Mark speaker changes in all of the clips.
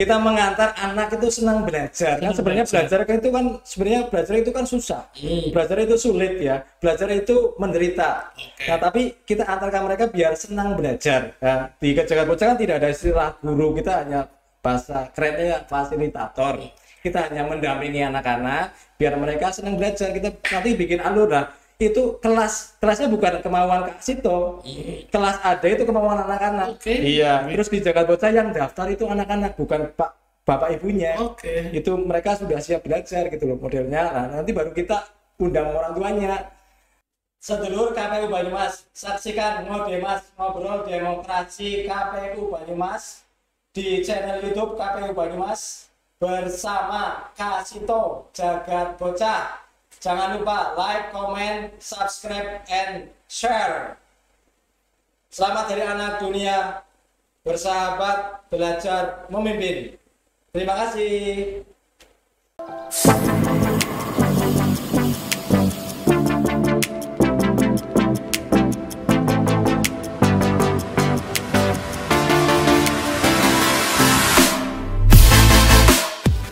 Speaker 1: Kita mengantar anak itu senang belajar kan sebenarnya belajar itu kan susah. Belajar itu sulit ya, belajar itu menderita. Nah tapi kita antarkan mereka biar senang belajar. Nah, di Jagat Bocah kan tidak ada istilah guru, kita hanya bahasa kerennya fasilitator. Kita hanya mendampingi anak-anak biar mereka senang belajar. Kita nanti bikin alur lah. Itu kelasnya bukan kemauan Kak Sito, kelas ada itu kemauan anak-anak. Iya, terus di Jagat Bocah yang daftar itu anak-anak, bukan bapak ibunya. Itu mereka sudah siap belajar gitu loh modelnya. Nah, nanti baru kita undang orang tuanya. Sedulur KPU Banyumas, saksikan ngobrol demokrasi KPU Banyumas di channel YouTube KPU Banyumas bersama Kak Sito Jagat Bocah. Jangan lupa like, comment, subscribe, and share. Selamat Hari Anak Dunia, bersahabat, belajar, memimpin. Terima kasih.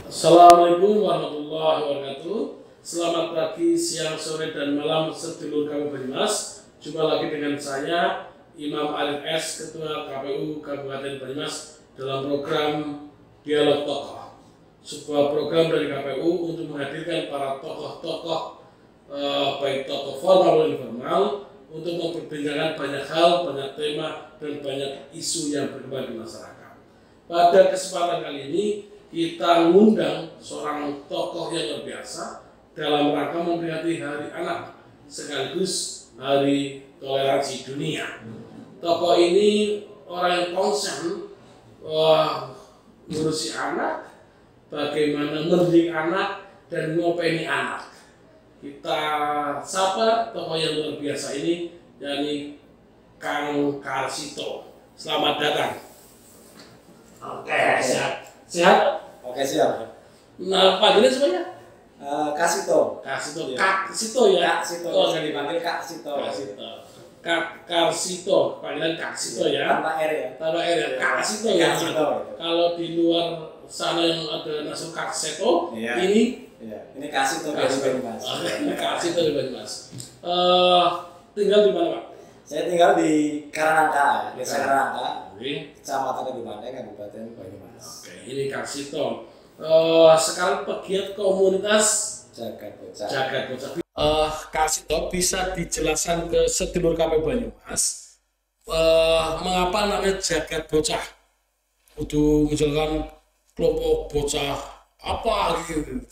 Speaker 2: Assalamualaikum warahmatullahi wabarakatuh. Selamat pagi, siang, sore, dan malam sedulur KPU Banyumas. Jumpa lagi dengan saya, Imam Alif S, Ketua KPU Kabupaten Banyumas dalam program Dialog Tokoh. Sebuah program dari KPU untuk menghadirkan para tokoh-tokoh, baik tokoh formal maupun informal, untuk memperbincangkan banyak hal, banyak tema, dan banyak isu yang berkembang di masyarakat. Pada kesempatan kali ini, kita mengundang seorang tokoh yang luar biasa dalam rangka memperingati Hari Anak sekaligus Hari Toleransi Dunia. Tokoh ini orang yang konsen ngurusi anak, bagaimana mendidik anak dan ngopeni anak. Kita sapa tokoh yang luar biasa ini, yakni Kang Karsito. Selamat datang. Oke, sehat?
Speaker 3: Oke, siap.
Speaker 2: Nah, panggilan semuanya?
Speaker 3: Kak Sito.
Speaker 2: Kak Sito,
Speaker 3: Ya.
Speaker 2: Kak Sito ya?
Speaker 3: Kak Sito.
Speaker 2: Oh,
Speaker 3: Bisa dipanggil Kak Sito.
Speaker 2: Kak Sito. Kak Karsito, panggilan Kak Sito ya?
Speaker 3: Tanpa R ya.
Speaker 2: Tanpa R ya? Kak Sito ya?
Speaker 3: Kak Sito.
Speaker 2: Kalau di luar sana yang ada nasib Kak Seto,
Speaker 3: Iya.
Speaker 2: ini
Speaker 3: Iya. Ini Kak Sito
Speaker 2: Kak
Speaker 3: dari
Speaker 2: Sito.
Speaker 3: Banyumas.
Speaker 2: Ini Kak Sito dari Banyumas. Tinggal di mana, Pak?
Speaker 3: Saya tinggal di Karanangka, Desa Karanangka,
Speaker 2: Oke,
Speaker 3: Kecamatan Kedumane, Kabupaten Banyumas.
Speaker 2: ini Kak Sito. Sekarang pegiat komunitas
Speaker 3: Jagat Bocah.
Speaker 2: Jagat Bocah. Kak Sito, bisa dijelaskan ke sedulur KPU Banyumas mengapa namanya Jagat Bocah? Untuk misalkan kelompok bocah apa gitu.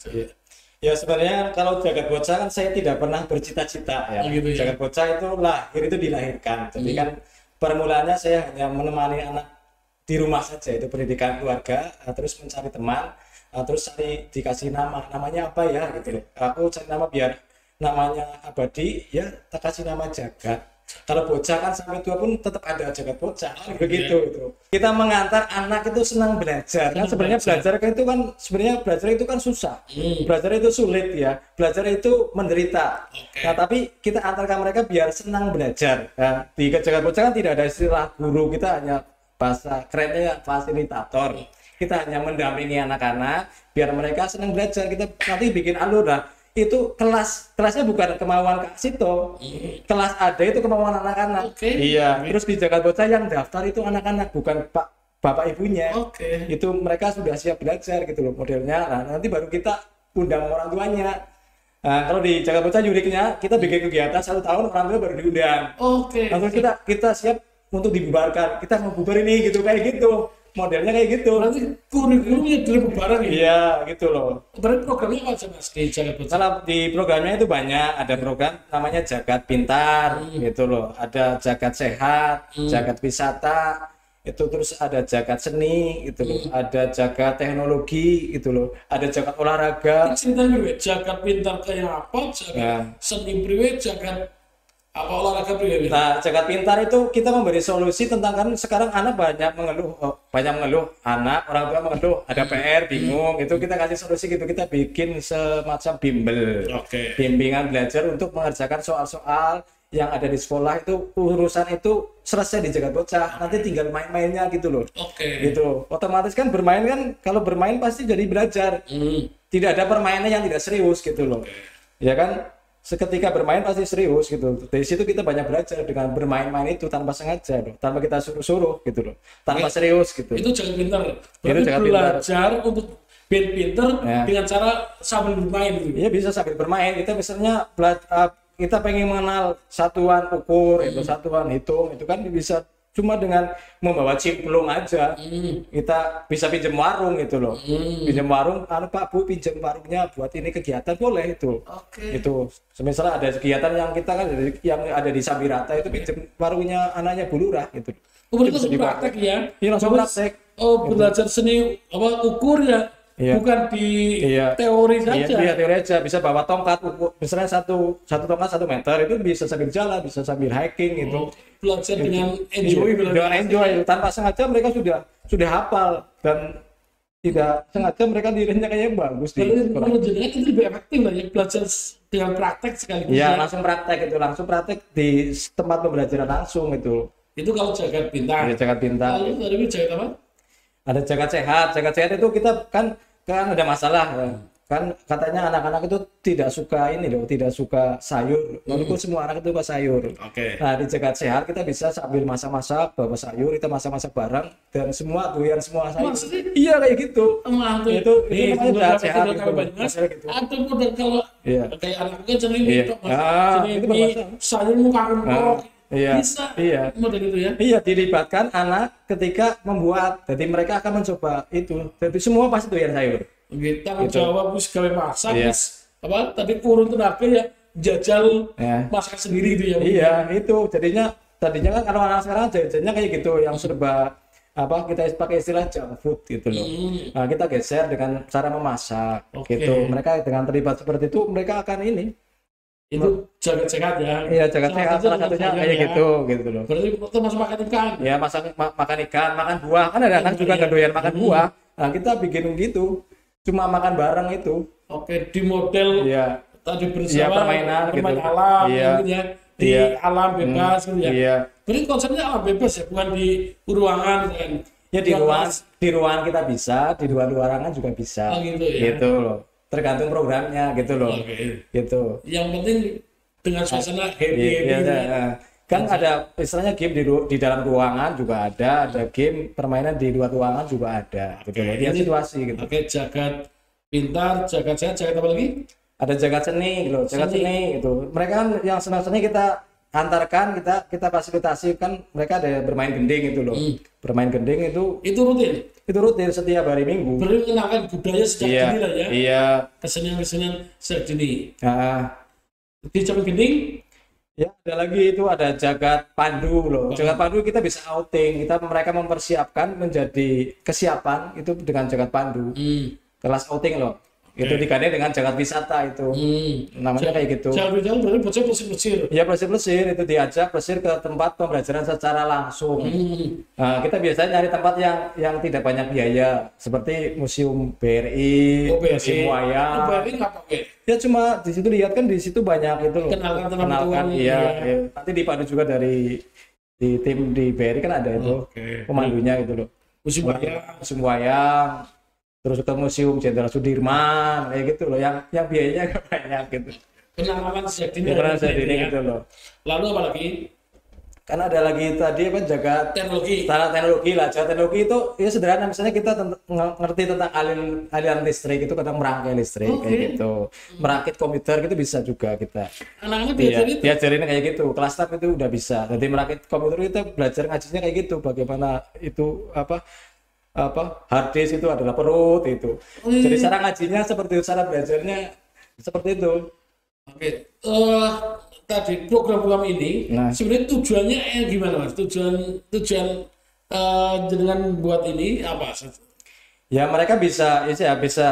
Speaker 1: Ya sebenarnya kalau Jagat Bocah kan saya tidak pernah bercita-cita ya.
Speaker 2: Gitu ya.
Speaker 1: Jagat Bocah itu lahir itu dilahirkan. Jadi kan permulaannya saya hanya menemani anak di rumah saja, itu pendidikan keluarga, terus mencari teman, terus dikasih namanya apa ya gitu. Aku cari nama biar namanya abadi, ya tak kasih nama Jagat. Kalau bocah kan sampai tua pun tetap ada Jagat Bocah, begitu itu. Kita mengantar anak itu senang belajar kan sebenarnya belajar itu kan susah. Belajar itu sulit ya, belajar itu menderita. Nah tapi kita antarkan mereka biar senang belajar. Nah, di Jagat Bocah kan tidak ada istilah guru, kita hanya bahasa kerennya fasilitator. Kita hanya mendampingi anak-anak biar mereka senang belajar. Kita nanti bikin alur lah. Itu kelasnya bukan kemauan Kak Sito, kelas ada itu kemauan anak-anak. Iya, terus di Jagat Bocah yang daftar itu anak-anak, bukan bapak ibunya. Itu mereka sudah siap belajar gitu loh modelnya. Nah, nanti baru kita undang orang tuanya. Nah, kalau di Jagat Bocah uniknya kita bikin kegiatan 1 tahun orang tua baru diundang. Langsung kita siap untuk dibubarkan, kita mau bubar ini gitu, kayak gitu modelnya, kayak gitu.
Speaker 2: Berarti kurikulumnya dari barang ya?
Speaker 1: Iya gitu loh.
Speaker 2: Berarti programnya apa sih Mas di Jagat Bocah?
Speaker 1: Kalau di programnya itu banyak, ada program namanya Jagat Pintar gitu loh, ada Jagat Sehat, Jagat Wisata, itu terus ada Jagat Seni gitu loh, ada Jagat Teknologi gitu loh, ada Jagat Olahraga.
Speaker 2: Cerita priwe, Jagat Pintar kayak apa? Jagat Seni priwe, Jagat apa olahraga priwe?
Speaker 1: Nah, Jagat Pintar itu kita memberi solusi tentang, kan sekarang anak banyak mengeluh, anak orang tua mengeluh, ada PR, bingung, itu kita kasih solusi gitu, kita bikin semacam bimbel, bimbingan belajar untuk mengerjakan soal-soal yang ada di sekolah itu urusan itu selesai di jagat bocah, nanti tinggal main-mainnya gitu loh.
Speaker 2: Oke.
Speaker 1: Gitu. Otomatis kan bermain kan, kalau bermain pasti jadi belajar. Tidak ada permainan yang tidak serius gitu loh. Ya kan? Seketika bermain pasti serius gitu. Dari situ kita banyak belajar dengan bermain-main itu tanpa sengaja loh, tanpa kita suruh-suruh gitu loh, tanpa serius gitu.
Speaker 2: Itu jangan pintar.
Speaker 1: Itu jangan
Speaker 2: belajar untuk pinter
Speaker 1: Ya.
Speaker 2: dengan cara sambil bermain gitu.
Speaker 1: Iya bisa sambil bermain. Kita misalnya kita pengen mengenal satuan ukur, itu satuan hitung, itu kan bisa cuma dengan membawa cimplung aja. Kita bisa pinjam warung gitu loh. Pinjam warung, Pak Bu pinjam warungnya buat ini kegiatan boleh itu.
Speaker 2: Oke.
Speaker 1: Itu misalnya ada kegiatan yang kita kan yang ada di Sabirata itu pinjam warungnya anaknya Bu Lurah gitu.
Speaker 2: Oh, berarti
Speaker 1: Bisa
Speaker 2: langsung
Speaker 1: dipakai.
Speaker 2: praktek ya?
Speaker 1: Iya, langsung
Speaker 2: Bagus.
Speaker 1: praktek.
Speaker 2: Oh, belajar seni apa ukur ya?
Speaker 1: Iya.
Speaker 2: Bukan di
Speaker 1: Iya.
Speaker 2: teori
Speaker 1: Iya,
Speaker 2: saja.
Speaker 1: iya, teori aja. Bisa bawa tongkat, misalnya satu tongkat 1 meter itu bisa sambil jalan, bisa sambil hiking gitu.
Speaker 2: Oh, belajar dengan enjoy,
Speaker 1: Iya, dengan enjoy. Tanpa sengaja mereka sudah hafal dan tidak sengaja mereka dirinya kayaknya bagus di
Speaker 2: Jadi
Speaker 1: sekolah.
Speaker 2: menurut jenengan itu lebih efektif lah ya belajar dengan praktek sekaligus.
Speaker 1: Iya,
Speaker 2: ya.
Speaker 1: langsung praktek di tempat pembelajaran langsung itu.
Speaker 2: Itu kalau jagat pintar.
Speaker 1: Ada jagat pintar.
Speaker 2: Lalu tadi jagat apa?
Speaker 1: Ada jagat sehat. Jagat sehat itu kita kan ada masalah ya. Kan katanya anak-anak itu tidak suka ini loh, tidak suka sayur. Walaupun semua anak itu suka sayur.
Speaker 2: Oke.
Speaker 1: Nah, di jagat sehat kita bisa sambil masak-masak, bawa sayur, kita masak-masak bareng dan semua doyan semua sayur.
Speaker 2: Maksudnya?
Speaker 1: Iya kayak gitu.
Speaker 2: Mantul.
Speaker 1: Itu
Speaker 2: Nih,
Speaker 1: namanya
Speaker 2: beberapa
Speaker 1: jahat sehat
Speaker 2: video
Speaker 1: gitu.
Speaker 2: kami Banyumas,
Speaker 1: Masalah gitu.
Speaker 2: ada model kalau
Speaker 1: Iya.
Speaker 2: kayak anak kan jenis
Speaker 1: Iya.
Speaker 2: itu,
Speaker 1: Itu bermasalah.
Speaker 2: sayur muka kongkong.
Speaker 1: Iya.
Speaker 2: Bisa
Speaker 1: Iya.
Speaker 2: model itu ya.
Speaker 1: Iya, dilibatkan anak ketika membuat. Jadi mereka akan mencoba itu. Jadi semua pasti doyan sayur.
Speaker 2: Oke, tanggung
Speaker 1: Gitu.
Speaker 2: jawab wis gawe masak,
Speaker 1: Iya.
Speaker 2: wis apa tadi kurun tenaga ya jajal
Speaker 1: Ya.
Speaker 2: masak sendiri itu ya.
Speaker 1: Iya, itu tadinya kan kalau anak sekarang jajannya kayak gitu, yang serba apa kita pakai istilah junk food gitu loh. Nah, kita geser dengan cara memasak
Speaker 2: Oke.
Speaker 1: gitu. Mereka dengan terlibat seperti itu mereka akan ini.
Speaker 2: Itu jaga sehat ya.
Speaker 1: Iya, jaga sehat salah satunya kayak
Speaker 2: ya.
Speaker 1: gitu loh.
Speaker 2: Berarti termasuk makan ikan.
Speaker 1: Ya, makan ikan, makan buah. Kan ada anak juga nggak doyan makan buah. Nah, kita bikin gitu. Cuma makan bareng itu.
Speaker 2: Oke, di model
Speaker 1: Iya.
Speaker 2: tadi
Speaker 1: Iya,
Speaker 2: bersama
Speaker 1: permainan gitu.
Speaker 2: alam
Speaker 1: Iya.
Speaker 2: gitu ya. Di
Speaker 1: Iya.
Speaker 2: alam bebas gitu ya.
Speaker 1: Iya.
Speaker 2: Berarti konsepnya alam bebas ya, bukan di ruangan kan.
Speaker 1: Ya di ruangan kita bisa, di luar ruangan juga bisa.
Speaker 2: Oh, gitu ya.
Speaker 1: Gitu loh. Tergantung programnya gitu loh.
Speaker 2: Oke.
Speaker 1: Gitu.
Speaker 2: Yang penting dengan suasana happy
Speaker 1: Iya,
Speaker 2: gitu ya.
Speaker 1: iya. Kan ada istilahnya game di dalam ruangan juga ada game permainan di luar ruangan juga ada gitu loh. Lihat
Speaker 2: Ini-
Speaker 1: situasi gitu.
Speaker 2: Oke, jagat pintar, jagat sehat, jagat apa lagi?
Speaker 1: Ada jagat seni gitu loh, jagat
Speaker 2: Seni.
Speaker 1: seni gitu. Mereka kan yang senang seni kita antarkan, kita fasilitasi kan mereka ada bermain gending itu loh. Bermain gending
Speaker 2: Itu rutin.
Speaker 1: itu rutin setiap hari Minggu.
Speaker 2: Berarti mengenalkan budaya sejak
Speaker 1: Iya.
Speaker 2: dini lah ya.
Speaker 1: Iya.
Speaker 2: Kesenian-kesenian sejak dini.
Speaker 1: Nah,
Speaker 2: Di Jawa Gending,
Speaker 1: ya ada lagi itu ada jagat pandu loh. Jagat pandu kita bisa outing, mereka mempersiapkan menjadi kesiapan itu dengan jagat pandu. Kelas outing loh. Itu digandeng dengan jagat wisata itu. Namanya kayak gitu.
Speaker 2: jalan berarti bocah bersih-bersih.
Speaker 1: Ya plesir itu diajak plesir ke tempat pembelajaran secara langsung. Nah, kita biasanya nyari tempat yang tidak banyak biaya seperti Museum BRI,
Speaker 2: Oh, BRI.
Speaker 1: Museum Wayang.
Speaker 2: Oh, BRI nggak pakai.
Speaker 1: Ya cuma di situ lihat kan di situ banyak itu loh.
Speaker 2: Kenalkan teman-teman.
Speaker 1: Kenalkan, iya.
Speaker 2: Iya.
Speaker 1: Iya. Nanti dipadu juga dari di tim di BRI kan ada itu
Speaker 2: Oke.
Speaker 1: pemandunya gitu loh.
Speaker 2: Musim Wayang.
Speaker 1: Museum Wayang, terus ke Museum Jenderal Sudirman kayak gitu loh. Yang biayanya nggak banyak gitu.
Speaker 2: Kenalan sejak dini.
Speaker 1: Ya, karena saya
Speaker 2: ya.
Speaker 1: ini gitu loh.
Speaker 2: Lalu apa lagi?
Speaker 1: Kan ada lagi tadi apa jagat
Speaker 2: Teknologi.
Speaker 1: teknologi lah. Jagat teknologi itu ya sederhana, misalnya kita ngerti tentang aliran listrik itu kadang merangkai listrik kayak gitu. Merakit komputer gitu bisa juga kita.
Speaker 2: Anak-anak
Speaker 1: Iya,
Speaker 2: belajar itu.
Speaker 1: diajarin kayak gitu. Kelas tab itu udah bisa. Jadi merakit komputer kita belajar ngajinya kayak gitu. Bagaimana itu apa hard disk itu adalah perut itu. Jadi cara ngajinya seperti itu, cara belajarnya seperti itu.
Speaker 2: Oke. Tadi program-program ini
Speaker 1: Nah.
Speaker 2: sebenarnya tujuannya gimana Mas? Tujuan dengan buat ini apa?
Speaker 1: Ya mereka bisa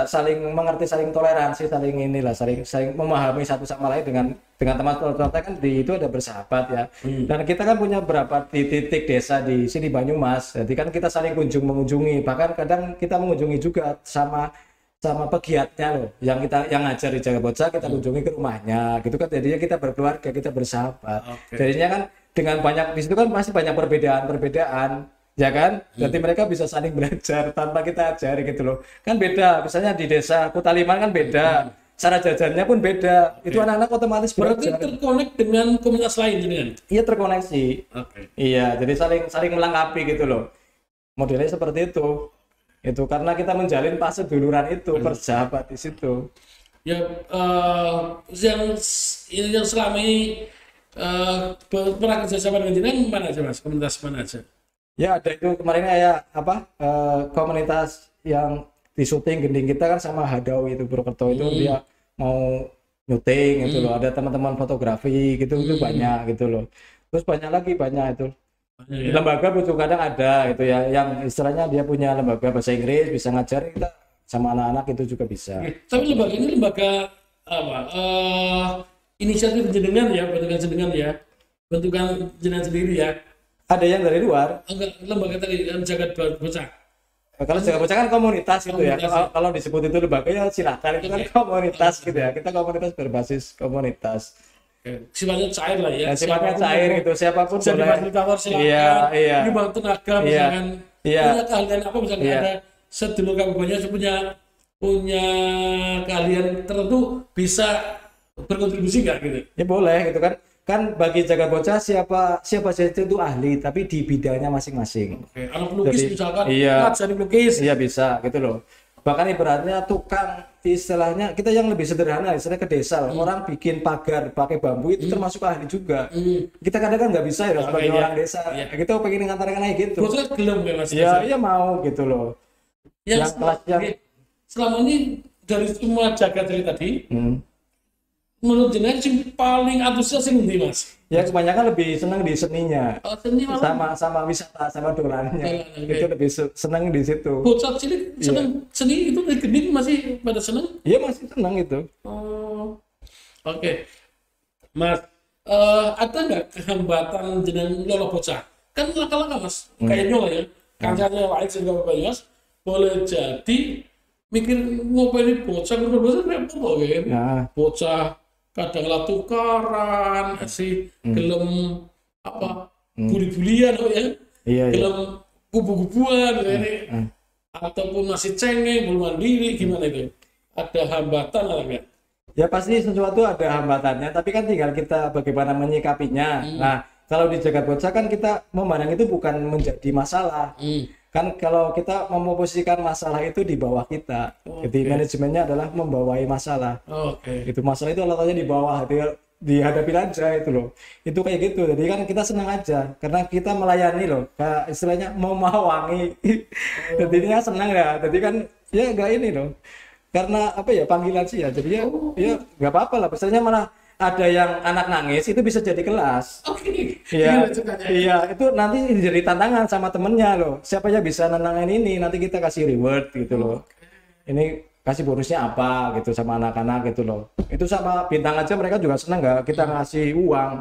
Speaker 1: saling mengerti, saling toleransi, saling saling memahami satu sama lain dengan teman-teman kan di itu ada bersahabat ya. Dan kita kan punya beberapa titik desa di sini Banyumas. Jadi kan kita saling mengunjungi, bahkan kadang kita mengunjungi juga sama sama pegiatnya loh, yang ngajar di Jaga Bocah kita kunjungi ke rumahnya gitu kan, jadinya kita berkeluarga, kita bersahabat. Jadinya kan dengan banyak di situ kan masih banyak perbedaan ya kan, jadi mereka bisa saling belajar tanpa kita ajari gitu loh. Kan beda, misalnya di desa Kutaliman kan beda, cara jajannya pun beda. Itu anak-anak otomatis
Speaker 2: Berarti
Speaker 1: belajar.
Speaker 2: terkonek dengan komunitas lain gitu kan?
Speaker 1: Iya, terkoneksi.
Speaker 2: Oke.
Speaker 1: Iya, jadi saling melengkapi gitu loh. Modelnya seperti itu. Itu karena kita menjalin fase duluran itu, bersahabat di situ.
Speaker 2: Ya, yang selama ini pernah kerjasama dengan jenengan mana aja Mas? Komunitas mana aja?
Speaker 1: Ya ada itu kemarin kayak apa komunitas yang di syuting gending kita kan sama Hadawi itu Purwokerto itu dia mau nyuting gitu loh, ada teman-teman fotografi gitu itu banyak gitu loh. Terus banyak itu.
Speaker 2: Ya.
Speaker 1: Lembaga butuh kadang ada itu ya, yang istilahnya dia punya lembaga bahasa Inggris bisa ngajarin kita sama anak-anak itu juga bisa.
Speaker 2: Tapi lembaga ini lembaga apa? Inisiatif jenengan ya, bentukan jenengan ya, bentukan jenengan sendiri ya.
Speaker 1: Ada yang dari luar.
Speaker 2: Enggak, lembaga tadi Jaga Bocah.
Speaker 1: Kalau Jaga Bocah kan komunitas gitu ya.
Speaker 2: Komunitas,
Speaker 1: Kalau disebut itu lembaga ya silakan, itu kan komunitas gitu ya. Kita komunitas berbasis komunitas.
Speaker 2: Sifatnya cair lah ya.
Speaker 1: Ya, sifatnya cair gitu, siapapun
Speaker 2: jadi
Speaker 1: boleh.
Speaker 2: fasilitator silakan.
Speaker 1: Iya.
Speaker 2: Nyumbang tenaga misalkan.
Speaker 1: Iya.
Speaker 2: Punya keahlian apa misalkan
Speaker 1: Iya.
Speaker 2: ada sedulur kabupatennya punya keahlian tertentu bisa berkontribusi nggak gitu?
Speaker 1: Ya boleh gitu kan. Kan bagi Jaga Bocah siapa saja itu ahli tapi di bidangnya masing-masing.
Speaker 2: Oke. Anak pelukis
Speaker 1: Jadi,
Speaker 2: misalkan,
Speaker 1: iya.
Speaker 2: ngajarin pelukis.
Speaker 1: Iya bisa gitu loh. Bahkan ibaratnya tukang, istilahnya kita yang lebih sederhana, istilahnya ke desa, orang bikin pagar pakai bambu itu termasuk ahli juga. Kita kadang kan nggak bisa ya sebagai
Speaker 2: iya.
Speaker 1: orang desa. Kita pengen ngantarkan kayak gitu.
Speaker 2: Bocah gelem kan Mas?
Speaker 1: Iya mau gitu loh. Yang kelas yang
Speaker 2: selama ini dari semua jaga dari tadi,
Speaker 1: Hmm.
Speaker 2: menurut jenengan sing paling antusias sing ndi Mas?
Speaker 1: Ya kebanyakan lebih senang di seninya.
Speaker 2: Oh, seni malah
Speaker 1: Sama wisata sama dolannya.
Speaker 2: Dolan,
Speaker 1: Itu lebih senang di situ.
Speaker 2: bocah cilik seneng seni itu dari gede masih pada seneng.
Speaker 1: Iya masih senang itu.
Speaker 2: Oh, oke. Mas, ada nggak kehambatan jenengan lolo bocah? Kan langkah-langkah Mas, kayaknya lah ya. Kancanya lain sehingga Bapak Mas boleh jadi mikir ngopeni bocah repot kok ya.
Speaker 1: Nah,
Speaker 2: Bocah kadang lah tukaran si gelem apa buli-bulian ya.
Speaker 1: iya.
Speaker 2: Gelem kubu-kubuan ini ataupun masih cengeng belum mandiri gimana itu? Ada hambatan atau enggak?
Speaker 1: Ya pasti sesuatu ada hambatannya, tapi kan tinggal kita bagaimana menyikapinya. Nah, kalau di Jaga Bocah kan kita memandang itu bukan menjadi masalah. Kan kalau kita memposisikan masalah itu di bawah kita. Jadi manajemennya adalah membawai masalah.
Speaker 2: Oke.
Speaker 1: Itu masalah itu letaknya di bawah, dihadapi aja itu loh. Itu kayak gitu. Jadi kan kita senang aja karena kita melayani loh. Kayak istilahnya mau mawangi. Jadinya senang ya. Jadi kan ya enggak ini loh. Karena apa ya panggilan sih ya. Jadi ya nggak apa-apa lah. Misalnya malah ada yang anak nangis itu bisa jadi kelas.
Speaker 2: Oke.
Speaker 1: Iya,
Speaker 2: Gimana ceritanya?
Speaker 1: iya itu nanti jadi tantangan sama temennya loh. Siapa yang bisa nenangin ini nanti kita kasih reward gitu loh. Ini kasih bonusnya apa gitu sama anak-anak gitu loh. Itu sama bintang aja mereka juga senang nggak kita ngasih uang.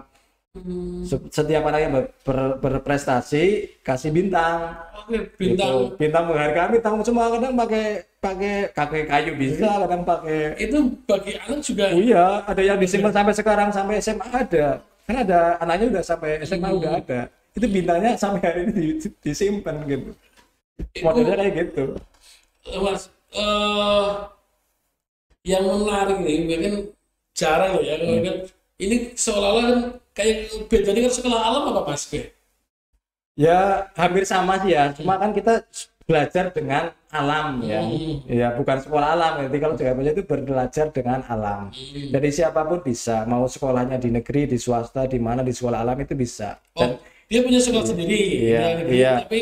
Speaker 1: Setiap anak yang berprestasi kasih bintang.
Speaker 2: Oke, bintang.
Speaker 1: Gitu. Bintang menghargai, bintang cuma kadang pakai kayu bisa, kadang pakai.
Speaker 2: Itu bagi anak juga.
Speaker 1: Oh iya, ada yang disimpan sampai sekarang sampai SMA ada. Kan ada anaknya udah sampai SMA udah ada. Itu bintangnya sampai hari ini disimpan gitu. Modelnya kayak gitu.
Speaker 2: Mas, yang menarik nih, mungkin jarang loh ya, kan ini seolah-olah kan kayak bedanya kan sekolah alam apa Mas?
Speaker 1: Ya hampir sama sih ya, cuma kan kita belajar dengan alam ya. Ya bukan sekolah alam. Jadi kalau Jaga Bocah itu belajar dengan alam. Jadi siapapun bisa, mau sekolahnya di negeri, di swasta, di mana di sekolah alam itu bisa. Dan
Speaker 2: Dia punya sekolah sendiri, tapi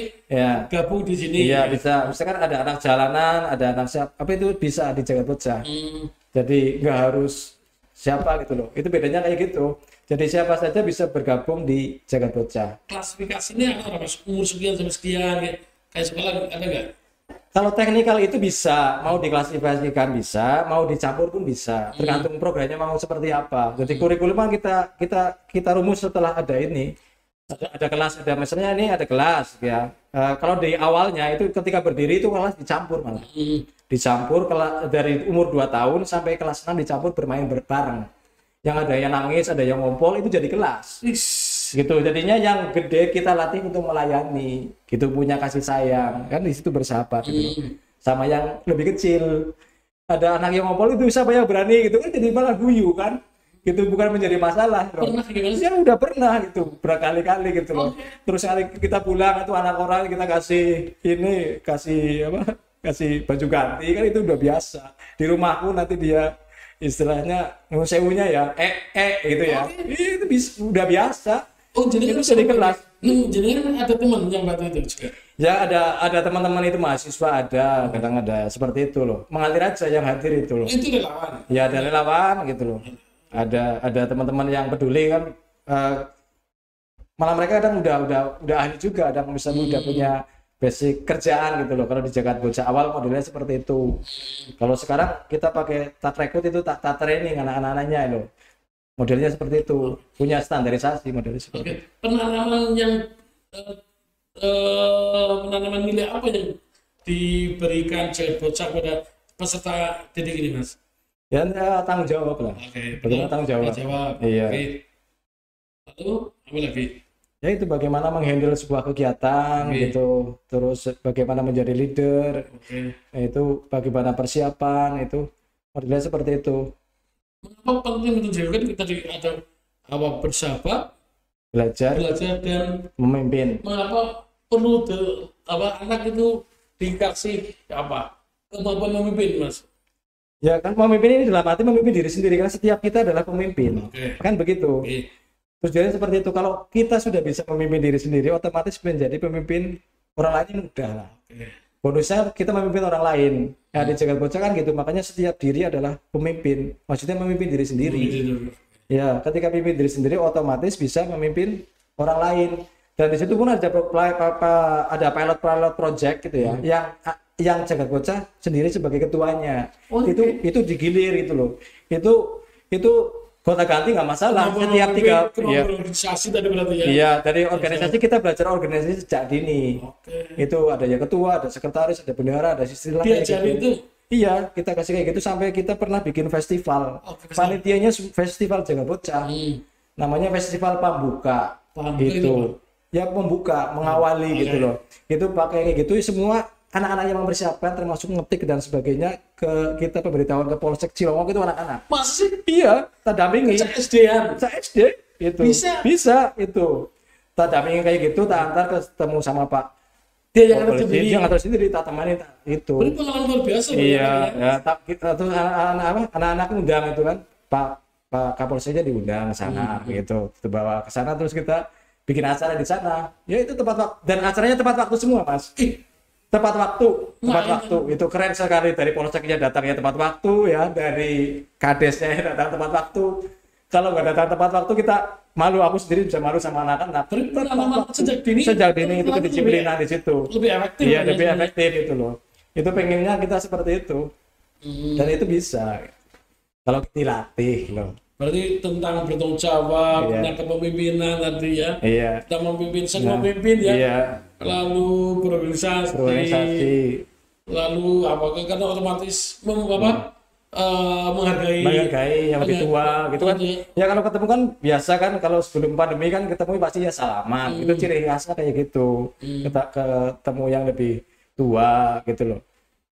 Speaker 2: gabung di sini.
Speaker 1: Iya bisa. Misalkan ada anak jalanan, ada anak siapa, apa itu bisa di Jaga Bocah. Jadi nggak harus siapa gitu loh. Itu bedanya kayak gitu. Jadi siapa saja bisa bergabung di Jaga Bocah.
Speaker 2: Klasifikasinya apa Mas? Umur sekian sampai sekian kayak sekolah ada nggak?
Speaker 1: Kalau teknikal itu bisa, mau diklasifikasikan bisa, mau dicampur pun bisa. Tergantung programnya mau seperti apa. Jadi kurikulum kan kita rumus setelah ada ini. Ada kelas, ada misalnya ini ada kelas ya. Kalau di awalnya itu ketika berdiri itu kelas dicampur malah. Dicampur dari umur 2 tahun sampai kelas 6 dicampur bermain bareng. Yang ada yang nangis, ada yang ngompol, itu jadi kelas. Gitu. Jadinya yang gede kita latih untuk melayani, gitu, punya kasih sayang. Kan di situ bersahabat gitu. Sama yang lebih kecil. Ada anak yang ngompol itu siapa yang berani gitu kan, jadi malah guyu kan. Gitu, bukan menjadi masalah.
Speaker 2: Pernah gimana sih?
Speaker 1: Ya udah pernah gitu, berkali-kali gitu loh. Terus kali kita pulang itu anak orang kita kasih kasih baju ganti kan, itu udah biasa. Di rumahku nanti dia istilahnya sewunya ya gitu ya. Itu udah biasa.
Speaker 2: Oh, jadi
Speaker 1: itu jadi kelas.
Speaker 2: Jadi ada teman yang bantu itu juga.
Speaker 1: Ya ada teman-teman itu mahasiswa kadang ada seperti itu loh. Mengalir aja yang hadir itu loh.
Speaker 2: Itu relawan.
Speaker 1: Ya ada relawan gitu loh. Ada teman-teman yang peduli kan, malah mereka kadang udah ahli juga, ada misalnya udah punya basic kerjaan gitu loh. Kalau di Jakarta Bocah awal modelnya seperti itu. Kalau sekarang kita pakai tak rekrut itu tak training anak-anaknya loh. Modelnya seperti itu, punya standarisasi modelnya seperti itu.
Speaker 2: Penanaman yang penanaman nilai apa yang diberikan Jakarta Bocah pada peserta didik ini, Mas?
Speaker 1: Ya, tanggung jawab lah. Bagaimana tanggung jawab? Iya.
Speaker 2: Lalu apa lagi?
Speaker 1: Ya itu bagaimana menghandle sebuah kegiatan gitu. Terus bagaimana menjadi leader. Itu bagaimana persiapan itu. Modelnya seperti itu.
Speaker 2: Mengapa penting untuk jaga kita ada apa bersahabat,
Speaker 1: belajar dan memimpin.
Speaker 2: Mengapa perlu anak itu dikasih kemampuan memimpin, Mas?
Speaker 1: Ya kan, pemimpin ini dalam arti memimpin diri sendiri, karena setiap kita adalah pemimpin. Kan begitu. Terus jadi seperti itu, kalau kita sudah bisa memimpin diri sendiri, otomatis menjadi pemimpin orang lain mudah lah. Bonusnya kita memimpin orang lain. Ya di Jakarta Bocah kan gitu, makanya setiap diri adalah pemimpin. Maksudnya memimpin diri sendiri. Ya, ketika memimpin diri sendiri otomatis bisa memimpin orang lain. Dan di situ pun ada pilot project gitu ya, yang Jakarta Bocah sendiri sebagai ketuanya. Itu digilir gitu loh. Itu gonta-ganti nggak masalah. Setiap
Speaker 2: organisasi tadi berarti ya.
Speaker 1: Iya, dari organisasi kita belajar organisasi sejak dini. Itu ada yang ketua, ada sekretaris, ada bendahara, ada istilah kayak gitu. Itu. Iya, kita kasih kayak gitu sampai kita pernah bikin festival. Panitianya festival Jakarta Bocah. Namanya Festival Pambuka. Itu. Ya pembuka, mengawali gitu loh. Itu pakai kayak gitu semua anak-anak yang mempersiapkan termasuk ngetik dan sebagainya ke kita pemberitahuan ke Polsek Cilongok itu anak-anak.
Speaker 2: Masih?
Speaker 1: Iya, tak dampingi.
Speaker 2: SD-an.
Speaker 1: SD itu. Bisa itu. Tak dampingi kayak gitu, tak antar ketemu sama Pak.
Speaker 2: Dia yang ngatur
Speaker 1: sendiri, tak temani itu.
Speaker 2: Ini pengalaman luar biasa.
Speaker 1: Iya, ya kita tuh anak-anak undang itu kan. Pak Kapolseknya diundang ke sana gitu. Kita bawa ke sana terus kita bikin acara di sana. Ya itu tepat waktu, dan acaranya tepat waktu semua, Mas. Tepat waktu. Itu keren sekali, dari Polseknya datangnya tepat waktu ya, dari Kadesnya datang tepat waktu. Kalau nggak datang tepat waktu kita malu, aku sendiri bisa malu sama anak-anak. Sejak dini itu kedisiplinan di situ.
Speaker 2: Lebih efektif.
Speaker 1: Iya, lebih efektif itu loh. Itu pengennya kita seperti itu. Dan itu bisa kalau dilatih loh.
Speaker 2: Berarti tentang bertanggung jawab, tentang kepemimpinan tadi ya. Kita memimpin semua pemimpin ya. Lalu berorganisasi. Lalu karena otomatis menghargai
Speaker 1: yang lebih tua gitu kan. Ya kalau ketemu kan biasa kan, kalau sebelum pandemi kan ketemu pasti ya salaman. Itu ciri khasnya kayak gitu. Kita ketemu yang lebih tua gitu loh.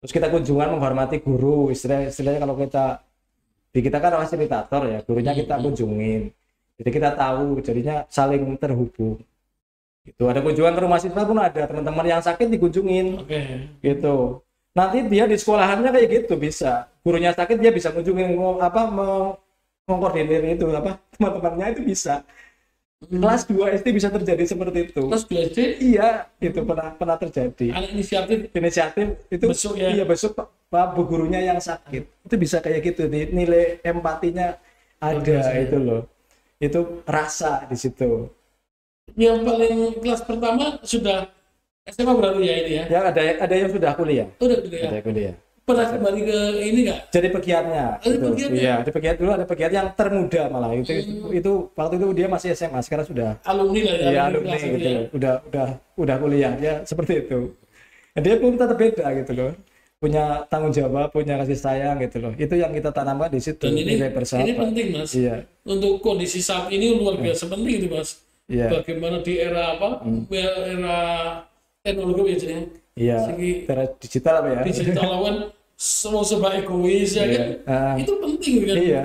Speaker 1: Terus kita kunjungan menghormati guru, istilahnya kalau kita kan fasilitator ya, gurunya kita kunjungin. Jadi kita tahu, jadinya saling terhubung. Itu ada kunjungan ke rumah siswa pun ada, teman-teman yang sakit dikunjungin. Gitu. Nanti dia di sekolahannya kayak gitu bisa. Gurunya sakit dia bisa kunjungin mengkoordinir itu teman-temannya itu bisa. Kelas 2 SD bisa terjadi seperti itu.
Speaker 2: Kelas 2 SD?
Speaker 1: Iya, itu pernah terjadi.
Speaker 2: Ada inisiatif
Speaker 1: itu besok ya. Iya, besok Pak bu gurunya yang sakit. Itu bisa kayak gitu, nilai empatinya ada itu loh. Itu rasa di situ.
Speaker 2: Yang paling kelas pertama sudah SMA berarti ya ini ya?
Speaker 1: Ya ada yang sudah kuliah.
Speaker 2: Udah kuliah.
Speaker 1: Ada kuliah.
Speaker 2: pernah kembali ke ini nggak?
Speaker 1: Jadi pegiatnya.
Speaker 2: Ada
Speaker 1: Gitu.
Speaker 2: pegiatnya?
Speaker 1: Iya, ada pegiat dulu, ada pegiat yang termuda malah. Itu waktu itu dia masih SMA, sekarang sudah
Speaker 2: Alumni lah ya.
Speaker 1: iya alumni
Speaker 2: kelas itu
Speaker 1: gitu
Speaker 2: ya.
Speaker 1: loh. Udah kuliah ya seperti itu. Dan dia pun tetap beda gitu loh. Punya tanggung jawab, punya kasih sayang gitu loh. Itu yang kita tanamkan di situ,
Speaker 2: Dan ini
Speaker 1: nilai bersahabat.
Speaker 2: penting Mas.
Speaker 1: Iya.
Speaker 2: Untuk kondisi saat ini luar biasa penting itu Mas.
Speaker 1: Iya.
Speaker 2: Bagaimana di era apa? Era teknologi ya jadi
Speaker 1: Iya. Cara digital apa ya?
Speaker 2: digital lawan semua serba egois ya kan. Itu penting kan.
Speaker 1: Iya.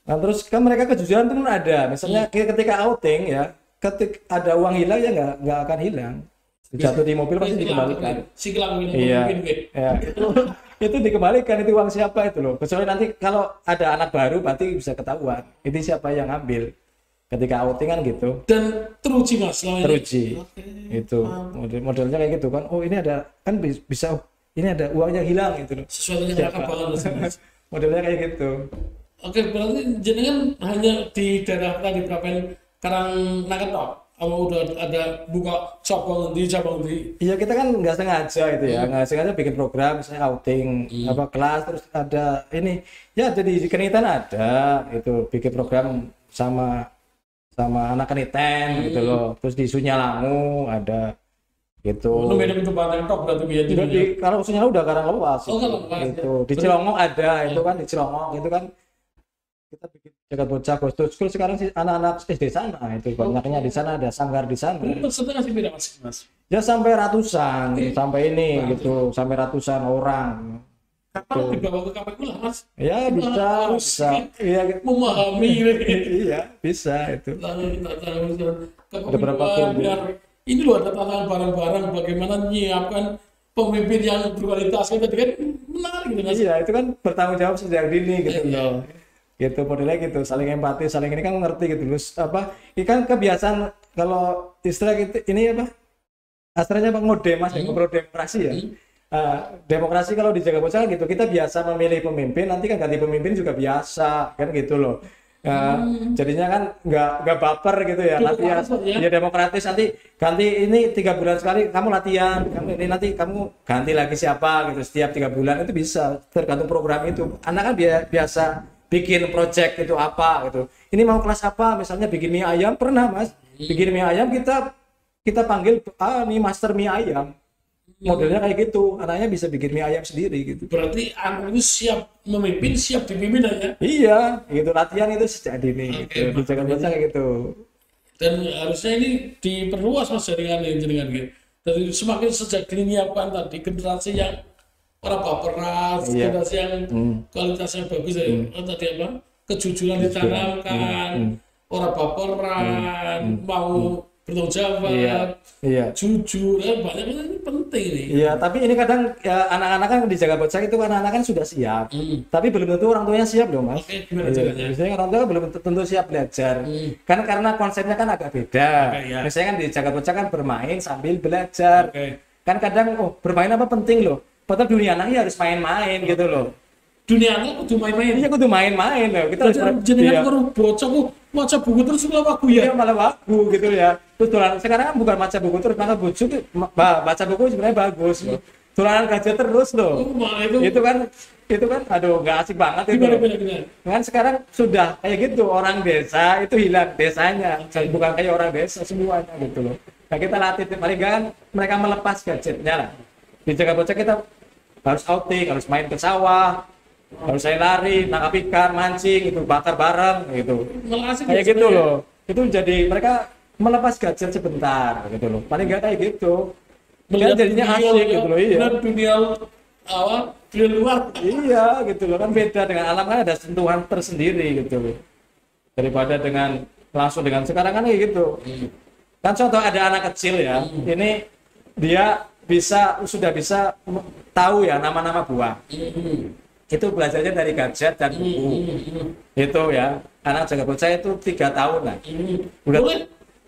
Speaker 1: Nah, terus kan mereka kejujuran itu pun ada. Misalnya ketika outing ya, ketika ada uang hilang ya nggak akan hilang. Jatuh di mobil pasti dikembalikan.
Speaker 2: Siklang
Speaker 1: Iya. Ya, itu dikembalikan, itu uang siapa itu loh. Kecuali nanti kalau ada anak baru berarti bisa ketahuan. Itu siapa yang ngambil. Ketika outing kan gitu.
Speaker 2: Dan teruji Mas selama ini.
Speaker 1: Teruji.
Speaker 2: Oke.
Speaker 1: Itu modelnya kayak gitu kan. Oh, ini ada kan bisa ini ada uang yang hilang gitu loh.
Speaker 2: Sesuatu yang langka banget Mas.
Speaker 1: Modelnya kayak gitu.
Speaker 2: Oke, berarti jenengan hanya di daerah tadi Prapen Karangnaket tok. Apa udah ada buka cabang di
Speaker 1: Iya, kita kan nggak sengaja itu ya, nggak sengaja bikin program misalnya outing apa kelas, terus ada ini ya jadi di Kenitan ada itu bikin program sama anak Keniten gitu loh, terus di Sunyalangu ada gitu.
Speaker 2: Itu beda pintu Banten tok berarti biar
Speaker 1: Juga kalau Sunyalangu udah Karanglepas
Speaker 2: Oh, Karanglepas,
Speaker 1: itu di Cilongok ada itu kan di Cilongok itu kan kita bikin jaga bocah Ghost to School sekarang sih anak-anak SD sana itu banyaknya di sana, ada sanggar di sana.
Speaker 2: Peserta ngasih beda Mas.
Speaker 1: Ya sampai ratusan, sampai ini gitu, sampai ratusan orang.
Speaker 2: Kapan dibawa ke KPU lah Mas?
Speaker 1: Ya bisa,
Speaker 2: Harus
Speaker 1: bisa. Iya,
Speaker 2: memahami
Speaker 1: iya bisa itu.
Speaker 2: Ada
Speaker 1: berapa
Speaker 2: biar ini loh ada tantangan barang-barang bagaimana menyiapkan pemimpin yang berkualitas kan tadi kan menarik gitu Mas.
Speaker 1: Iya itu kan bertanggung jawab sejak dini gitu loh. Gitu modelnya gitu, saling empati, saling ini kan ngerti gitu loh. Apa? Ini kan kebiasaan kalau istilah gitu ini apa? Asalnya ngode Mas, ngobrol demokrasi ya. Demokrasi kalau dijaga bocah kan gitu, kita biasa memilih pemimpin, nanti kan ganti pemimpin juga biasa kan gitu loh. Jadinya kan nggak baper gitu ya, latihan ya demokratis, nanti ganti ini 3 bulan sekali kamu latihan, kamu ini nanti kamu ganti lagi siapa gitu setiap 3 bulan itu bisa tergantung program itu. Anak kan biasa bikin project itu apa gitu. Ini mau kelas apa misalnya bikin mie ayam pernah Mas, bikin mie ayam kita panggil nih master mie ayam. Modelnya kayak gitu, anaknya bisa bikin mie ayam sendiri gitu.
Speaker 2: Berarti anak itu siap memimpin, siap dipimpin aja.
Speaker 1: Iya, gitu latihan itu sejak dini gitu. Dijaga bocah kayak gitu.
Speaker 2: Dan harusnya ini diperluas Mas jaringan gitu. Jadi semakin sejak dini nyiapkan tadi generasi yang orang baperan, generasi yang kualitasnya bagus ya. Tadi apa? Kejujuran ditanamkan, orang baperan, mau bertanggung jawab, jujur, banyak ini penting nih.
Speaker 1: Iya, tapi ini kadang ya, anak-anak kan dijaga bocah itu anak-anak kan sudah siap, tapi belum tentu orang tuanya siap loh Mas.
Speaker 2: Oke, gimana caranya?
Speaker 1: Biasanya orang tua belum tentu siap belajar, kan karena konsepnya kan agak beda. Misalnya kan dijaga bocah kan bermain sambil belajar, kan kadang bermain apa penting loh, padahal dunia anaknya harus main-main gitu loh.
Speaker 2: Dunia anak kudu main-main.
Speaker 1: Iya, kudu main-main loh. Kita harus
Speaker 2: jenengan karo bocah kok maca buku terus malah wagu ya.
Speaker 1: Iya, malah wagu gitu ya. Terus dolanan sekarang kan bukan baca buku terus, maka buku baca buku sebenarnya bagus loh. Dolanan gadget terus loh. Itu kan aduh nggak asik banget itu. Kan sekarang sudah kayak gitu, orang desa itu hilang desanya. Bukan kayak orang desa semuanya gitu loh. Nah, kita latih paling kan mereka melepas gadgetnya lah. Dijaga bocah kita harus outing, harus main ke sawah, harus saya lari, nangkap ikan, mancing, itu bakar bareng gitu. Kayak gitu loh. Itu jadi mereka melepas gadget sebentar gitu loh. Paling nggak kayak gitu. Kan jadinya asik gitu loh. Iya.
Speaker 2: Dunia luar.
Speaker 1: Iya gitu loh. Kan beda dengan alam kan ada sentuhan tersendiri gitu loh. Daripada dengan langsung dengan sekarang kan kayak gitu. Kan contoh ada anak kecil ya. Ini dia sudah bisa tahu ya nama-nama buah. Itu belajarnya dari gadget dan buku. Itu ya, anak jaga bocah itu 3 tahun lah. Udah,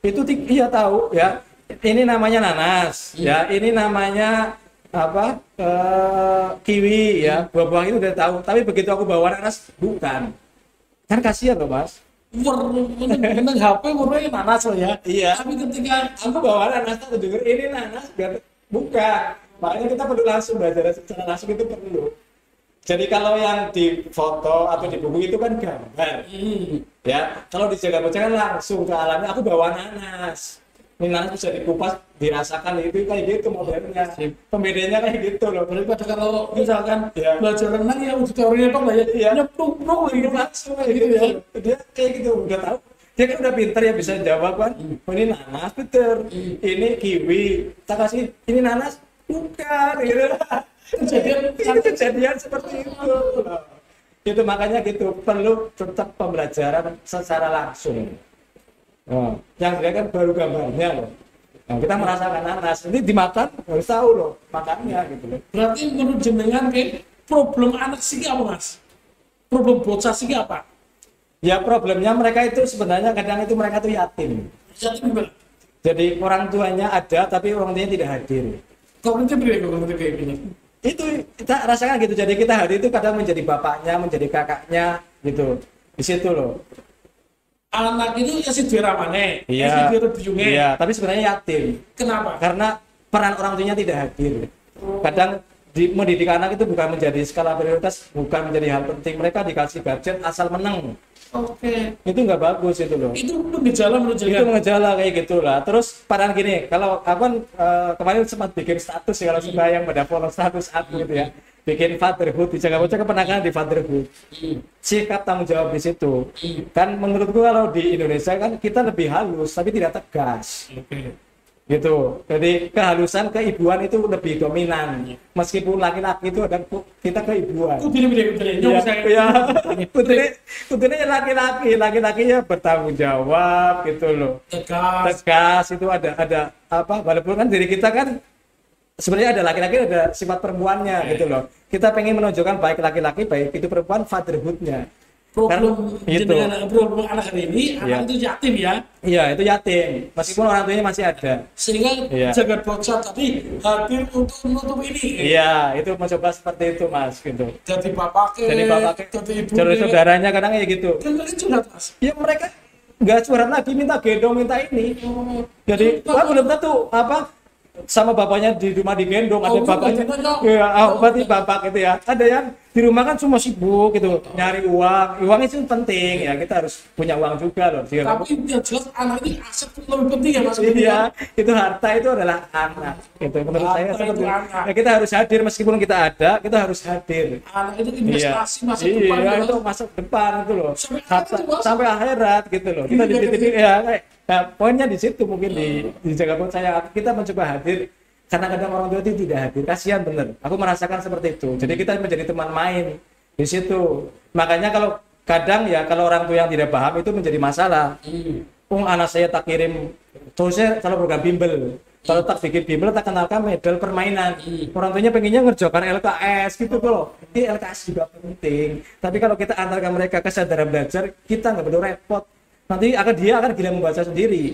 Speaker 1: itu iya tahu ya. Ini namanya nanas, ya. Ini namanya apa? Kiwi ya. Buah-buah itu udah tahu. Tapi begitu aku bawa nanas, bukan. Kan kasihan loh Mas.
Speaker 2: Menang HP warnanya nanas loh ya.
Speaker 1: Iya.
Speaker 2: Tapi ketika
Speaker 1: aku bawa nanas, aku denger ini nanas, bukan. Makanya kita perlu langsung belajar secara langsung itu perlu. Jadi kalau yang di foto atau di buku itu kan gambar. Ya, kalau di Jaga Bocah kan langsung ke alamnya. Aku bawa nanas. Ini nanas bisa dikupas, dirasakan itu kayak gitu modelnya. Pembedanya kayak gitu loh.
Speaker 2: Daripada kalau misalkan
Speaker 1: Ya.
Speaker 2: belajar renang ya tutorialnya apa lah ya,
Speaker 1: Iya.
Speaker 2: nyeplung
Speaker 1: Itu langsung kayak gitu ya. Dia kayak gitu udah tahu. Dia kan udah pintar ya bisa jawab kan. Oh, ini nanas betul. Ini kiwi. Kita kasih ini nanas bukan gitu. Kejadian seperti itu. Itu makanya gitu perlu tetap pembelajaran secara langsung. Oh, yang dia kan baru gambarnya loh. Nah, kita merasakan nanas ini dimakan harus tahu loh makannya gitu loh.
Speaker 2: Berarti menurut jenengan kayak problem anak sih apa mas? Problem bocah sih apa?
Speaker 1: Ya problemnya mereka itu sebenarnya kadang itu mereka tuh yatim.
Speaker 2: Jadi gimana?
Speaker 1: Jadi orang tuanya ada tapi orang tuanya tidak hadir.
Speaker 2: Kognitif kayak gini.
Speaker 1: Itu kita rasakan gitu. Jadi kita hadir itu kadang menjadi bapaknya, menjadi kakaknya gitu. Di situ loh.
Speaker 2: Anak itu ya si diramane,
Speaker 1: Iya.
Speaker 2: si dirubiyunge.
Speaker 1: Iya, tapi sebenarnya yatim.
Speaker 2: Kenapa?
Speaker 1: Karena peran orang tuanya tidak hadir. Kadang mendidik anak itu bukan menjadi skala prioritas, bukan menjadi hal penting. Mereka dikasih gadget asal menang.
Speaker 2: Oke.
Speaker 1: Itu nggak bagus itu loh.
Speaker 2: Itu gejala menurut
Speaker 1: Itu
Speaker 2: jenengan.
Speaker 1: ngejala kayak gitulah. Terus paran gini, kalau aku kan kemarin sempat bikin status ya, kalau suka yang pada follow status aku gitu ya, bikin fatherhood di Jaga Bocah kepenakan di fatherhood. Sikap tanggung jawab di situ. Kan menurutku kalau di Indonesia kan kita lebih halus tapi tidak tegas.
Speaker 2: Oke.
Speaker 1: Gitu. Jadi kehalusan keibuan itu lebih dominan. Meskipun laki-laki itu ada kita keibuan.
Speaker 2: Kudune.
Speaker 1: Iya, iya. Kudunya laki-lakinya bertanggung jawab gitu loh. Tegas itu ada apa? Walaupun kan diri kita kan sebenarnya ada laki-laki ada sifat perempuannya gitu loh. Kita pengen menunjukkan baik laki-laki baik itu perempuan fatherhoodnya.
Speaker 2: Problem
Speaker 1: Gitu.
Speaker 2: problem anak hari ini,
Speaker 1: Iya.
Speaker 2: anak itu yatim ya.
Speaker 1: Iya itu yatim. Meskipun orang tuanya masih ada.
Speaker 2: Sehingga
Speaker 1: Iya.
Speaker 2: Jaga Bocah tadi hadir untuk menutup ini.
Speaker 1: Iya itu mencoba seperti itu mas gitu.
Speaker 2: Jadi bapaknya,
Speaker 1: Jadi bapaknya,
Speaker 2: jadi ibu,
Speaker 1: jadi saudaranya kadang kayak gitu.
Speaker 2: dan mereka curhat mas.
Speaker 1: Ya mereka nggak curhat lagi minta gendong minta ini. Jadi wah belum tentu apa sama bapaknya di rumah digendong ada bapaknya. Ya, berarti bapak gitu ya. Ada yang di rumah kan cuma sibuk gitu nyari uang. Uang itu penting ya kita harus punya uang juga loh.
Speaker 2: Tapi yang jelas anak ini aset lebih penting ya mas.
Speaker 1: Iya, itu harta itu adalah anak. Gitu. Menurut saya
Speaker 2: Harta
Speaker 1: seperti
Speaker 2: itu anak.
Speaker 1: ya, kita harus hadir meskipun kita ada, kita harus hadir.
Speaker 2: Anak itu investasi masa
Speaker 1: Iya,
Speaker 2: depan.
Speaker 1: iya
Speaker 2: ya,
Speaker 1: itu
Speaker 2: Mas.
Speaker 1: masa depan itu loh.
Speaker 2: Sampai
Speaker 1: Harta,
Speaker 2: akhirat itu, Mas.
Speaker 1: sampai akhirat gitu loh. Kita
Speaker 2: Iya,
Speaker 1: dididik ya kayak nah, poinnya di situ mungkin di Jaga Bocah saya kita mencoba hadir karena kadang orang tua itu tidak hadir. Kasihan bener. Aku merasakan seperti itu. Jadi kita menjadi teman main di situ. Makanya kalau kadang ya kalau orang tua yang tidak paham itu menjadi masalah. Anak saya tak kirim terusnya kalau program bimbel. Kalau tak bikin bimbel tak kenalkan medal permainan. Orang tuanya pengennya ngerjakan LKS gitu loh. Ini LKS juga penting. Tapi kalau kita antarkan mereka kesadaran belajar, kita nggak perlu repot. Nanti dia akan gila membaca sendiri.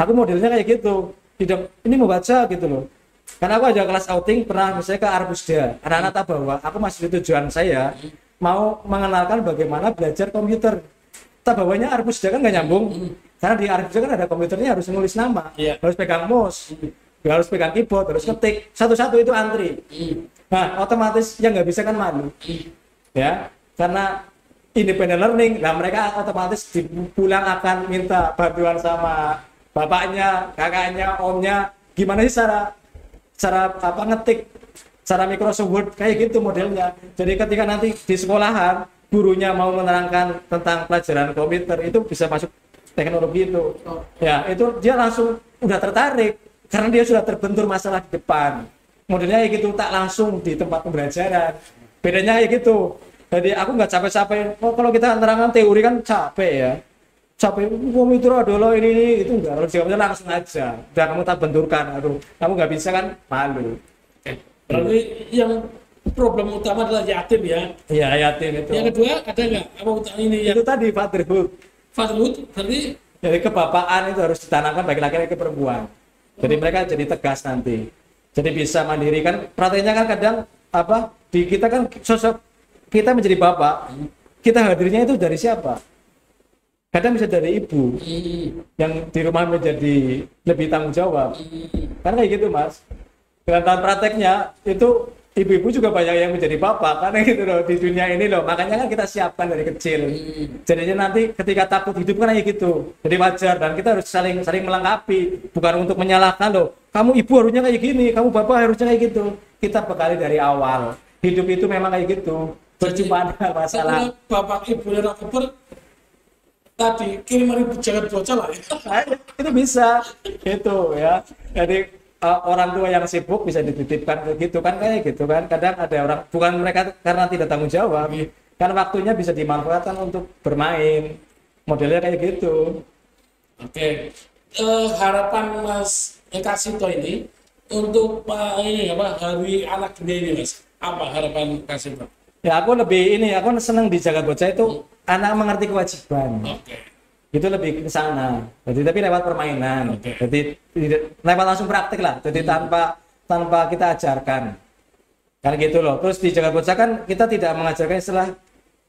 Speaker 1: Aku modelnya kayak gitu. Tidak ini membaca gitu loh. Karena aku aja kelas outing pernah misalnya ke Arbusda. Anak-anak tak bawa. Aku masih tujuan saya mau mengenalkan bagaimana belajar komputer. Tak bawanya Arbusda kan nggak nyambung. Karena di Arbusda kan ada komputernya harus nulis nama, harus pegang mouse, harus pegang keyboard, harus ketik. Satu-satu itu antri. Nah, otomatis yang nggak bisa kan malu. Ya, karena independent learning. Nah, mereka otomatis di pulang akan minta bantuan sama bapaknya, kakaknya, omnya. Gimana sih cara apa ngetik, cara Microsoft Word kayak gitu modelnya. Jadi ketika nanti di sekolahan gurunya mau menerangkan tentang pelajaran komputer itu bisa masuk teknologi itu. Ya, itu dia langsung udah tertarik karena dia sudah terbentur masalah di depan. Modelnya kayak gitu tak langsung di tempat pembelajaran. Bedanya kayak gitu. Jadi aku nggak capek-capek. Oh, kalau kita menerangkan teori kan capek ya. Capek komputer adalah ini itu enggak, kalau jawabnya langsung aja udah kamu tak benturkan, aduh kamu nggak bisa kan malu.
Speaker 2: Berarti yang problem utama adalah yatim ya.
Speaker 1: Iya yatim itu.
Speaker 2: Yang kedua ada nggak apa ini yang
Speaker 1: Itu tadi fatherhood.
Speaker 2: fatherhood berarti
Speaker 1: Jadi kebapaan itu harus ditanamkan bagi laki-laki perempuan. Jadi mereka jadi tegas nanti. Jadi bisa mandiri kan. Prakteknya kan kadang apa di kita kan sosok kita menjadi bapak, kita hadirnya itu dari siapa? Kadang bisa dari ibu yang di rumah menjadi lebih tanggung jawab. Karena kayak gitu mas. Dengan tahun prakteknya itu ibu-ibu juga banyak yang menjadi bapak karena gitu loh di dunia ini loh. Makanya kan kita siapkan dari kecil. Jadinya nanti ketika takut hidup kan kayak gitu. Jadi wajar dan kita harus saling melengkapi, bukan untuk menyalahkan loh. Kamu ibu harusnya kayak gini, kamu bapak harusnya kayak gitu. Kita bekali dari awal. Hidup itu memang kayak gitu. Percuma ada masalah.
Speaker 2: Bapak ibu dan aku tadi kirim ribu jangan bocah lah.
Speaker 1: Itu bisa gitu ya. Jadi orang tua yang sibuk bisa dititipkan gitu kan kayak gitu kan. Kadang ada orang bukan mereka karena tidak tanggung jawab, karena waktunya bisa dimanfaatkan untuk bermain. Modelnya kayak gitu.
Speaker 2: Oke. Harapan Mas Eka Sito ini untuk ini apa Hari Anak Dunia ini Mas. Apa harapan Kak Sito?
Speaker 1: Ya aku senang di Jagat Bocah itu anak mengerti kewajiban.
Speaker 2: Oke.
Speaker 1: Itu lebih ke sana. Jadi tapi lewat permainan. Jadi lewat langsung praktik lah. Jadi tanpa kita ajarkan. Kan gitu loh. Terus di Jagat Bocah kan kita tidak mengajarkan istilah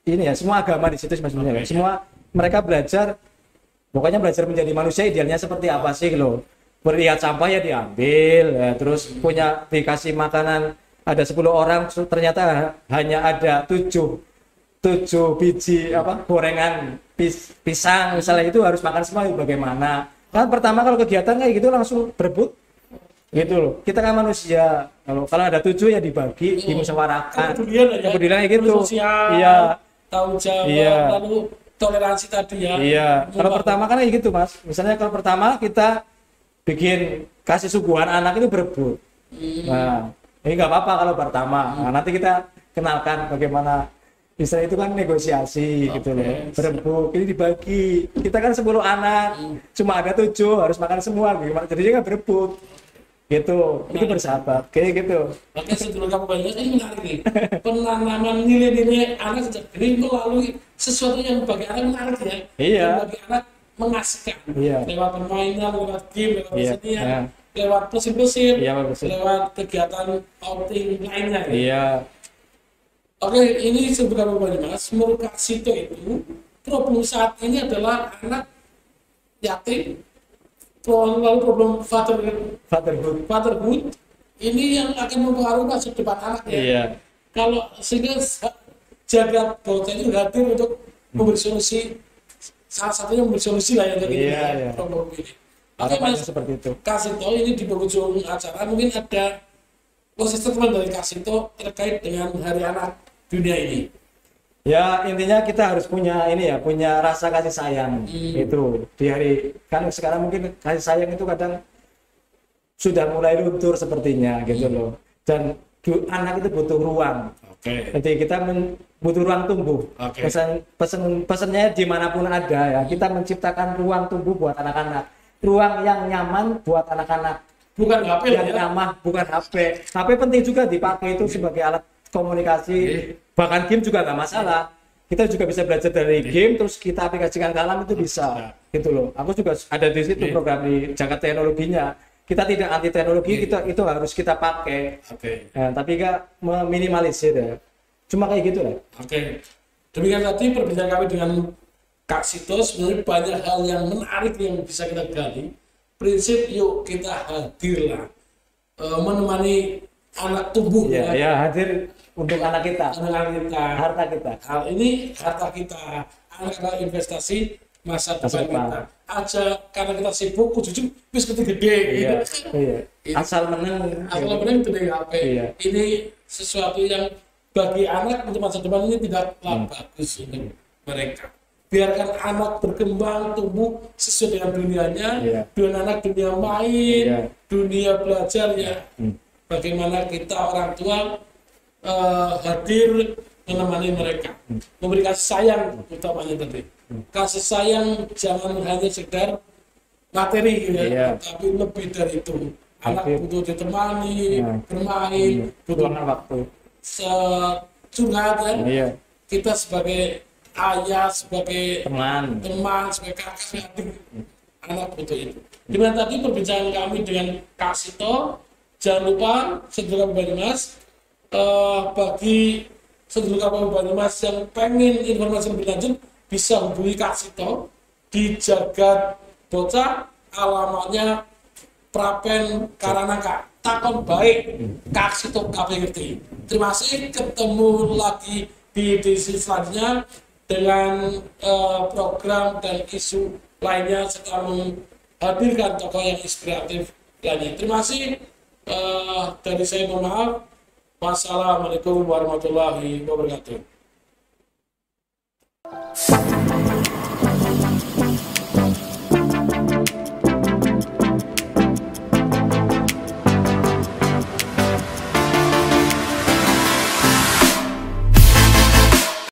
Speaker 1: ini ya, semua agama di situ sebenarnya. Semua mereka belajar pokoknya belajar menjadi manusia idealnya seperti apa sih loh. Lihat sampah ya diambil, ya, terus punya dikasih makanan ada 10 orang ternyata hanya ada 7 biji gorengan pisang misalnya, itu harus makan semua. Bagaimana kan pertama kalau kegiatan kayak gitu langsung berebut gitu loh. Kita kan manusia, kalau ada 7 ya dibagi, dimusyawarahkan, kemudian kayak gitu. Iya,
Speaker 2: tahu jawab, lalu toleransi tadi ya.
Speaker 1: Iya, kalau pertama kan kayak gitu Mas, misalnya kalau pertama kita bikin kasih suguhan anak itu berebut. Nah ini nggak apa-apa kalau pertama. Nah, nanti kita kenalkan bagaimana istilah itu kan negosiasi gitu loh. Berebut, ini dibagi. Kita kan 10 anak, cuma ada 7, harus makan semua. Gimana? Jadinya kan berebut. Gitu. Itu bersahabat. Kayak gitu.
Speaker 2: Oke, sebelum kamu balik, ini menarik nih. Penanaman nilai-nilai anak sejak ini melalui sesuatu yang bagi anak menarik ya.
Speaker 1: Iya.
Speaker 2: Yang bagi anak mengasihkan.
Speaker 1: Iya.
Speaker 2: Lewat permainan, lewat game, lewat
Speaker 1: Iya.
Speaker 2: kesenian,
Speaker 1: Iya.
Speaker 2: lewat pusing-pusing,
Speaker 1: Iya, bagus.
Speaker 2: lewat kegiatan outing lainnya. Ya.
Speaker 1: Iya.
Speaker 2: Oke, ini sebelum kamu Mas, menurut Kak Sito itu problem saat ini adalah anak yatim, lalu problem fatherhood ini yang akan mempengaruhi masa depan anak ya.
Speaker 1: Iya.
Speaker 2: Kalau sehingga Jagat Bocah itu hadir untuk memberi solusi, salah satunya memberi solusi lah yang dari problem ini. Oke
Speaker 1: Harapannya
Speaker 2: Mas,
Speaker 1: seperti itu.
Speaker 2: Kak Sito ini di penghujung acara mungkin ada statement dari Kak Sito terkait dengan Hari Anak Dunia ini.
Speaker 1: Ya intinya kita harus punya punya rasa kasih sayang. Itu di hari kan sekarang mungkin kasih sayang itu kadang sudah mulai luntur sepertinya gitu loh. Dan anak itu butuh ruang. Jadi kita butuh ruang tumbuh. Pesannya dimanapun ada ya, kita menciptakan ruang tumbuh buat anak-anak, ruang yang nyaman buat anak-anak.
Speaker 2: Bukan HP
Speaker 1: yang nyaman, bukan HP. HP penting juga dipakai itu sebagai alat komunikasi, bahkan game juga nggak masalah. Kita juga bisa belajar dari game, terus kita aplikasikan ke alam itu bisa, gitu loh. Aku juga ada di situ program di Jagat Teknologinya. Kita tidak anti teknologi, itu harus kita pakai. Nah, tapi nggak meminimalisir ya. Cuma kayak gitu lah.
Speaker 2: Demikian tadi perbincangan kami dengan Kak Sito. Sebenarnya banyak hal yang menarik yang bisa kita gali. Prinsip yuk kita hadirlah, menemani anak tumbuh
Speaker 1: ya hadir untuk anak kita, harta kita.
Speaker 2: Hal ini harta kita, anak investasi masa depan kita. Aja karena kita sibuk, kudu bis gede.
Speaker 1: Asal menang
Speaker 2: itu dari HP. Ini sesuatu yang bagi anak untuk masa depan ini tidak bagus untuk mereka. Biarkan anak berkembang, tumbuh sesuai dengan dunianya, dunia anak, dunia main, dunia belajar ya. Bagaimana kita orang tua hadir menemani mereka, memberi kasih sayang utamanya tadi. Kasih sayang jangan hanya sekedar materi tapi lebih dari itu. Anak butuh ditemani, bermain, butuh
Speaker 1: waktu.
Speaker 2: Curhat ya. Kita sebagai ayah, sebagai teman, sebagai kakak, sebagai adik, anak butuh itu. Dengan tadi perbincangan kami dengan Kak Sito. Jangan lupa sedulur Banyumas, bagi sedulur Banyumas yang pengen informasi lebih lanjut bisa hubungi Kak Sito di Jagat Bocah, alamatnya Prapen Karanangka. takon baik kak situ kabeh ngerti. Terima kasih, ketemu lagi di edisi selanjutnya dengan program dan isu lainnya serta menghadirkan tokoh yang inspiratif lainnya. Terima kasih, dari saya mohon maaf. Wassalamualaikum warahmatullahi wabarakatuh.